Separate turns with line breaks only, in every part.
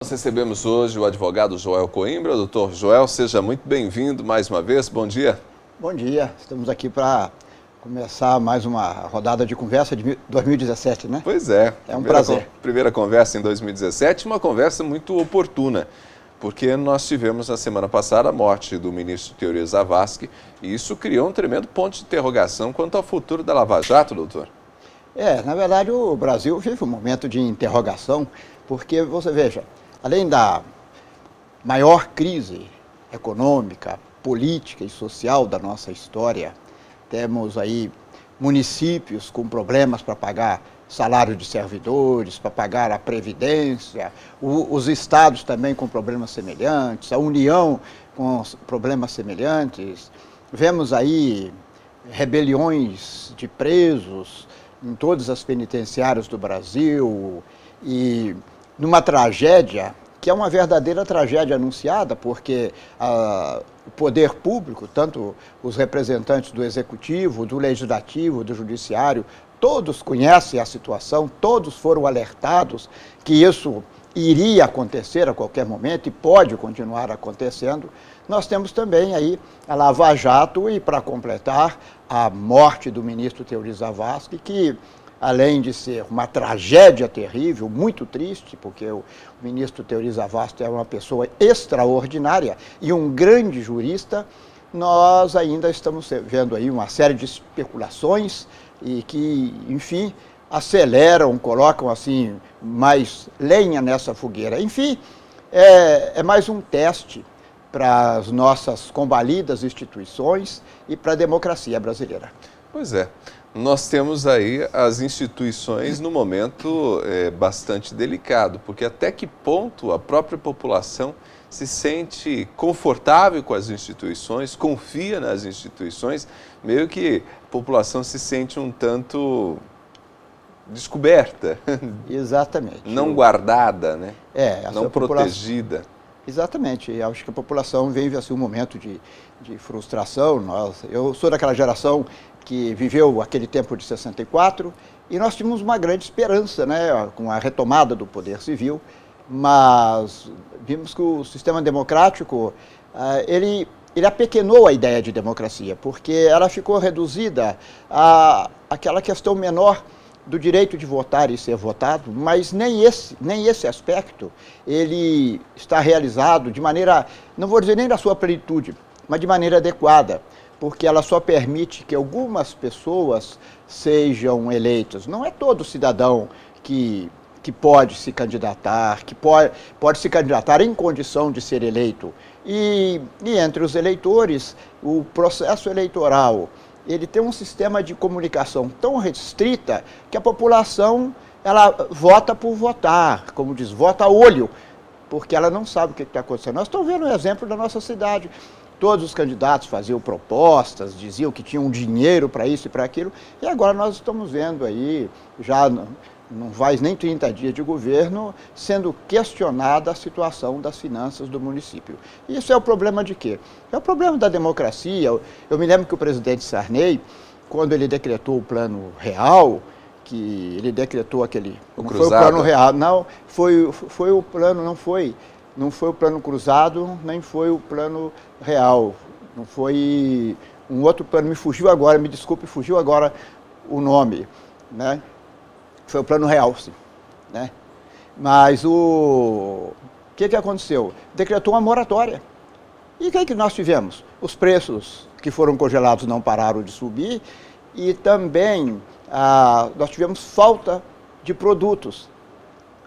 Nós recebemos hoje o advogado Joel Coimbra. Doutor Joel, seja muito bem-vindo mais uma vez. Bom dia.
Bom dia. Estamos aqui para começar mais uma rodada de conversa de 2017, né?
Pois é.
É um prazer.
Primeira conversa em 2017, uma conversa muito oportuna, porque nós tivemos na semana passada a morte do ministro Teori Zavascki e isso criou um tremendo ponto de interrogação quanto ao futuro da Lava Jato, doutor.
Na verdade, o Brasil vive um momento de interrogação, porque, você veja, além da maior crise econômica, política e social da nossa história, temos aí municípios com problemas para pagar salário de servidores, para pagar a Previdência, os estados também com problemas semelhantes, a União com problemas semelhantes. Vemos aí rebeliões de presos em todas as penitenciárias do Brasil e numa tragédia que é uma verdadeira tragédia anunciada, porque o poder público, tanto os representantes do Executivo, do Legislativo, do Judiciário, todos conhecem a situação, todos foram alertados que isso iria acontecer a qualquer momento e pode continuar acontecendo. Nós temos também aí a Lava Jato e, para completar, a morte do ministro Teori Zavascki, que, além de ser uma tragédia terrível, muito triste, porque o ministro Teori Zavascki é uma pessoa extraordinária e um grande jurista, nós ainda estamos vendo aí uma série de especulações e que, enfim, aceleram, colocam assim mais lenha nessa fogueira. Enfim, é mais um teste para as nossas combalidas instituições e para a democracia brasileira.
Pois é. Nós temos aí as instituições no momento bastante delicado, porque até que ponto a própria população se sente confortável com as instituições, confia nas instituições, meio que a população se sente um tanto descoberta.
Exatamente.
Não guardada, né? Não protegida.
Exatamente. Eu acho que a população vive assim, um momento de frustração. Eu sou daquela geração que viveu aquele tempo de 64 e nós tínhamos uma grande esperança, né, com a retomada do poder civil, mas vimos que o sistema democrático, ele apequenou a ideia de democracia, porque ela ficou reduzida àquela questão menor do direito de votar e ser votado, mas nem esse aspecto ele está realizado de maneira, não vou dizer nem da sua plenitude, mas de maneira adequada, porque ela só permite que algumas pessoas sejam eleitas. Não é todo cidadão que pode se candidatar, que pode se candidatar em condição de ser eleito. E entre os eleitores, o processo eleitoral, ele tem um sistema de comunicação tão restrita que a população ela vota por votar, como diz, vota a olho, porque ela não sabe o que está acontecendo. Nós estamos vendo o exemplo da nossa cidade. Todos os candidatos faziam propostas, diziam que tinham dinheiro para isso e para aquilo, e agora nós estamos vendo aí, já não faz nem 30 dias de governo, sendo questionada a situação das finanças do município. Isso é o problema de quê? É o problema da democracia. Eu me lembro que o presidente Sarney, quando ele decretou o Plano Real, que ele decretou aquele...
Não
foi o Plano Real, não, foi o plano, não foi o Plano Cruzado, nem foi o Plano Real, não foi um outro plano, me fugiu agora o nome, né? Foi o Plano Real, sim, né? Mas o que aconteceu? Decretou uma moratória. E o que nós tivemos? Os preços que foram congelados não pararam de subir e também nós tivemos falta de produtos.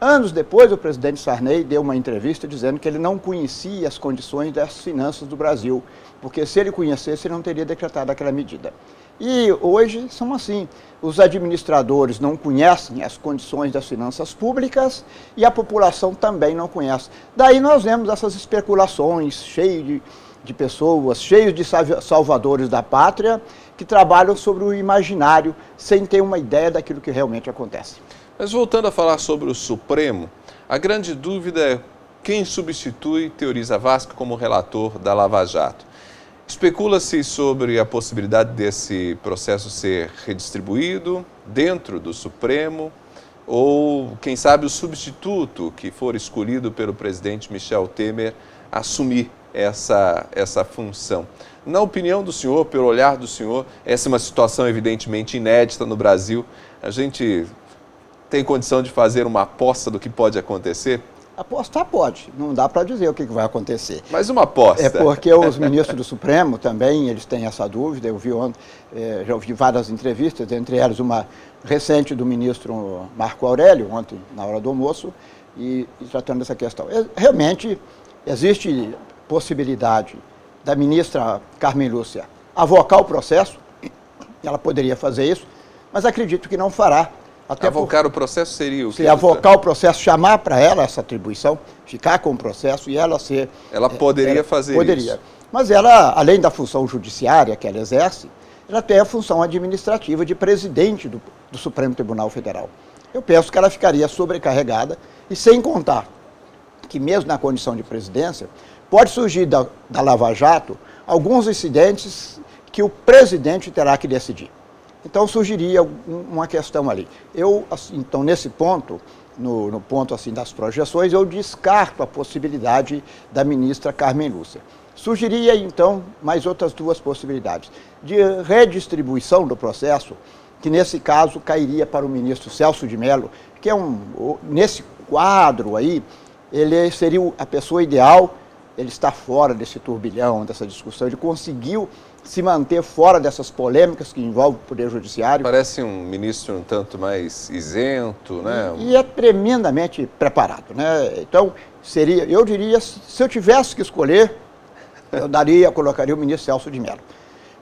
Anos depois, o presidente Sarney deu uma entrevista dizendo que ele não conhecia as condições das finanças do Brasil, porque se ele conhecesse, ele não teria decretado aquela medida. E hoje são assim, os administradores não conhecem as condições das finanças públicas e a população também não conhece. Daí nós vemos essas especulações cheias de pessoas, cheios de salvadores da pátria, que trabalham sobre o imaginário sem ter uma ideia daquilo que realmente acontece.
Mas voltando a falar sobre o Supremo, a grande dúvida é quem substitui Teori Zavascki como relator da Lava Jato. Especula-se sobre a possibilidade desse processo ser redistribuído dentro do Supremo ou, quem sabe, o substituto que for escolhido pelo presidente Michel Temer assumir essa função. Na opinião do senhor, pelo olhar do senhor, essa é uma situação evidentemente inédita no Brasil. A gente tem condição de fazer uma aposta do que pode acontecer?
Apostar pode, não dá para dizer o que vai acontecer.
Mas uma aposta.
É porque os ministros do Supremo também, eles têm essa dúvida. Eu vi ontem, já ouvi várias entrevistas, entre elas uma recente do ministro Marco Aurélio, ontem na hora do almoço, e tratando dessa questão. Realmente existe possibilidade da ministra Carmen Lúcia avocar o processo, ela poderia fazer isso, mas acredito que não fará.
Até avocar o processo seria o que?
Se avocar o processo, chamar para ela essa atribuição, ficar com o processo e ela ser...
Ela poderia fazer isso.
Poderia. Mas ela, além da função judiciária que ela exerce, ela tem a função administrativa de presidente do Supremo Tribunal Federal. Eu penso que ela ficaria sobrecarregada e sem contar que mesmo na condição de presidência, pode surgir da Lava Jato alguns incidentes que o presidente terá que decidir. Então surgiria uma questão ali. Então, nesse ponto, no ponto assim das projeções, eu descarto a possibilidade da ministra Carmen Lúcia. Surgiria, então, mais outras duas possibilidades. De redistribuição do processo, que nesse caso cairia para o ministro Celso de Mello, que é nesse quadro aí, ele seria a pessoa ideal. Ele está fora desse turbilhão, dessa discussão, ele conseguiu se manter fora dessas polêmicas que envolvem o Poder Judiciário.
Parece um ministro um tanto mais isento, né?
E é tremendamente preparado, né? Então, eu diria, se eu tivesse que escolher, colocaria o ministro Celso de Mello.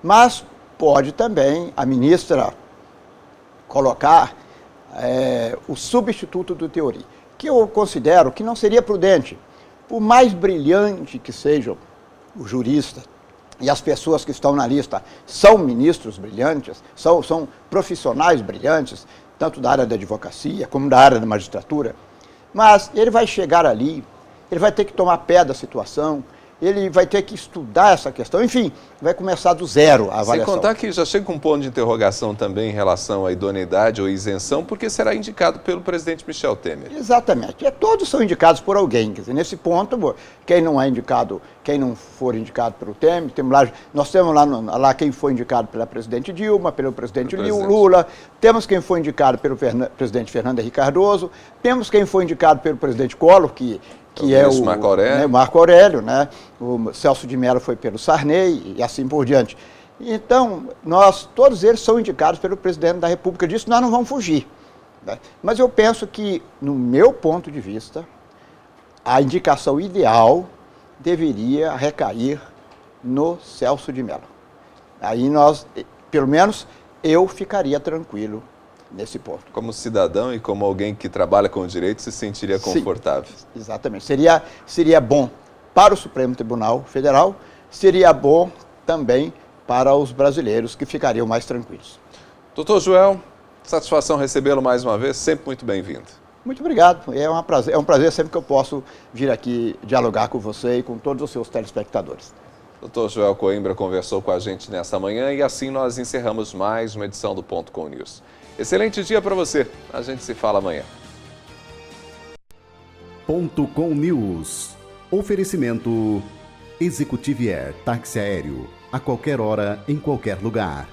Mas pode também a ministra colocar o substituto do Teori, que eu considero que não seria prudente. Por mais brilhante que sejam os juristas e as pessoas que estão na lista são ministros brilhantes, são profissionais brilhantes, tanto da área da advocacia como da área da magistratura, mas ele vai chegar ali, ele vai ter que tomar pé da situação, ele vai ter que estudar essa questão, enfim, vai começar do zero a avaliação.
Sem contar que já chega com um ponto de interrogação também em relação à idoneidade ou isenção, porque será indicado pelo presidente Michel Temer.
Exatamente. Todos são indicados por alguém. Quer dizer, nesse ponto, quem não é indicado, quem não for indicado pelo Temer, nós temos lá quem foi indicado pela presidente Dilma, pelo presidente Lula, temos quem foi indicado pelo presidente Fernando Henrique Cardoso, temos quem foi indicado pelo presidente Collor, que é o
Marco Aurélio.
Né, Marco Aurélio, né? O Celso de Mello foi pelo Sarney e assim por diante. Então, todos eles são indicados pelo presidente da República, disso nós não vamos fugir. Né? Mas eu penso que, no meu ponto de vista, a indicação ideal deveria recair no Celso de Mello. Aí pelo menos, eu ficaria tranquilo nesse ponto.
Como cidadão e como alguém que trabalha com o direito, se sentiria confortável.
Sim, exatamente. Seria bom para o Supremo Tribunal Federal, seria bom também para os brasileiros, que ficariam mais tranquilos.
Doutor Joel, satisfação recebê-lo mais uma vez, sempre muito bem-vindo.
Muito obrigado. É um prazer sempre que eu posso vir aqui dialogar com você e com todos os seus telespectadores.
Doutor Joel Coimbra conversou com a gente nesta manhã e assim nós encerramos mais uma edição do Ponto Com News. Excelente dia para você. A gente se fala amanhã.
Ponto Com News. Oferecimento Executivier Táxi Aéreo. A qualquer hora, em qualquer lugar.